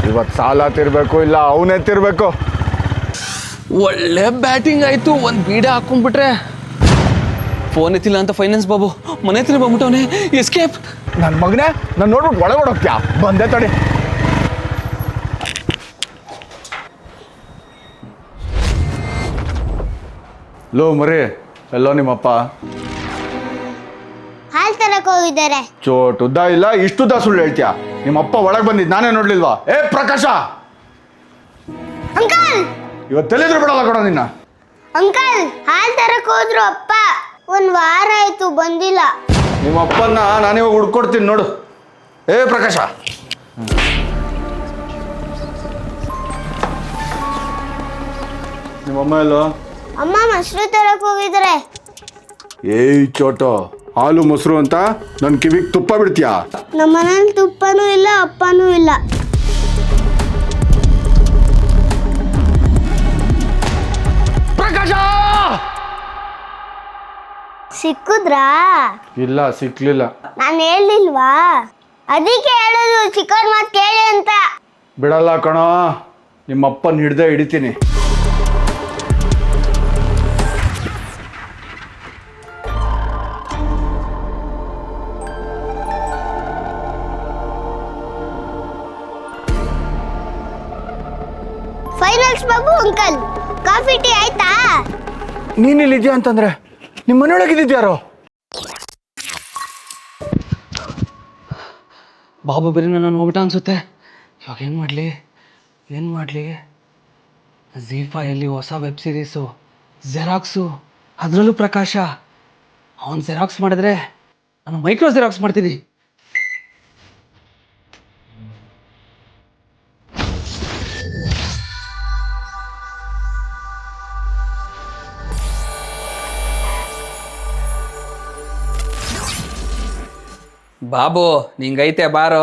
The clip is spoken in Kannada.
ಇವತ್ತು ಸಾಲ ತಿರ್ಬೇಕು ಇಲ್ಲ ಅವನೇ ತಿರ್ಬೇಕು. ಒಳ್ಳೆ ಬ್ಯಾಟಿಂಗ್ ಆಯ್ತು. ಒಂದು ಬೀಡ ಹಾಕೊಂಡ್ಬಿಟ್ರೆ ಫೋನ್ ಎತ್ತಿಲ್ಲ ಅಂತ ಫೈನಾನ್ಸ್ ಬಾಬು ಮನೆ ಹತ್ರ ಬಂದ್ಬಿಟ್ಟವನೇ. ಎಸ್ಕೇಪ್. ನನ್ನ ಮಗನೇ, ನಾನು ನೋಡ್ಬಿಟ್ಟು ಒಳಗಡೆ ಹೋಗ್ತೀಯಾ? ಬಂದೆ ತಡಿ. ಲೋ ಮರಿ, ಎಲ್ಲೋ ನಿಮ್ಮಪ್ಪ? ಹಾಲ್ ತರಕ್ ಹೋಗಿದ್ದಾರೆ. ಚೋಟುದ್ದ ಇಲ್ಲ ಇಷ್ಟುದ್ದ ಸುಳ್ಳು ಹೇಳ್ತೀಯಾ? ನಿಮ್ಮಪ್ಪ ಒಳಗೆ ಬಂದಿದ್ದು ನಾನೇ ನೋಡ್ಲಿಲ್ವಾ? ಏ ಪ್ರಕಾಶ, ಅಂಕಲ್ ಇವತ್ತು ತಲೆದ್ರು ಬಿಡಲ್ಲ ಕಣ ನಿನ್ನ. ಅಂಕಲ್ ಹಾಲ್ ತರಕ್ ಹೋದ್ರು ಅಪ್ಪ. 1 ವಾರ ಆಯ್ತು ಬಂದಿಲ್ಲ. ನಿಮ್ಮ ಅಪ್ಪನ್ನ ನಾನಿವಾಗ ಹುಡ್ಕೊಡ್ತೀನಿ ನೋಡು. ಏ ಪ್ರಕಾಶ, ನಿಮ್ಮಮ್ಮ ಎಲ್ಲೋ? ಅಮ್ಮ ಮೊಸರು ತರಕ್ ಹೋಗಿದ್ದಾರೆ. ಏಯ್ ಚೋಟು, ಹಾಲು ಮೊಸರು ಅಂತ ನನ್ನ ಕಿವಿಗೆ ತುಪ್ಪ ಬಿಡ್ತೀಯಾ? ನಮ್ಮ ಮನೇಲಿ ತುಪ್ಪನೂ ಇಲ್ಲ ಅಪ್ಪನೂ ಇಲ್ಲ. ಪ್ರಕಾಶ! ಸಿಕ್ಕುದ್ರಾ? ಇಲ್ಲ, ಸಿಕ್ಲಿಲ್ಲ. ನಾನು ಹೇಳಿಲ್ವಾ? ಅದಕ್ಕೆ ಹೇಳೋದು ಚಿಕ್ಕವ್ರ ಮಾತು ಕೇಳಿ ಅಂತ. ಬಿಡಲ್ಲ ಕಣೋ, ನಿಮ್ಮಪ್ಪನ ಹಿಡ್ದೆ ಹಿಡಿತೀನಿ. Finals Babu uncle, coffee tea ಆಯ್ತಾ? ನೀನಿಲ್ಲಿದ್ಯಾ ಅಂತಂದ್ರೆ ನಿಮ್ಮ ಮನೆಯೊಳಗಿದ್ಯಾರೋ? ಬಾಬು ಬೇರೆ ನನ್ನ ನೋಡ್ಬಿಟ್ಟ ಅನ್ಸುತ್ತೆ. ಇವಾಗ ಏನು ಮಾಡಲಿ? ZEE5 ಹೊಸ ವೆಬ್ ಸೀರೀಸು ಜೆರಾಕ್ಸು, ಅದರಲ್ಲೂ ಪ್ರಕಾಶ. ಅವನು ಜೆರಾಕ್ಸ್ ಮಾಡಿದ್ರೆ ನಾನು ಮೈಕ್ರೋ ಜೆರಾಕ್ಸ್ ಮಾಡ್ತೀನಿ. ಬಾಬು ನಿಂಗೈತೆ ಬಾರೋ.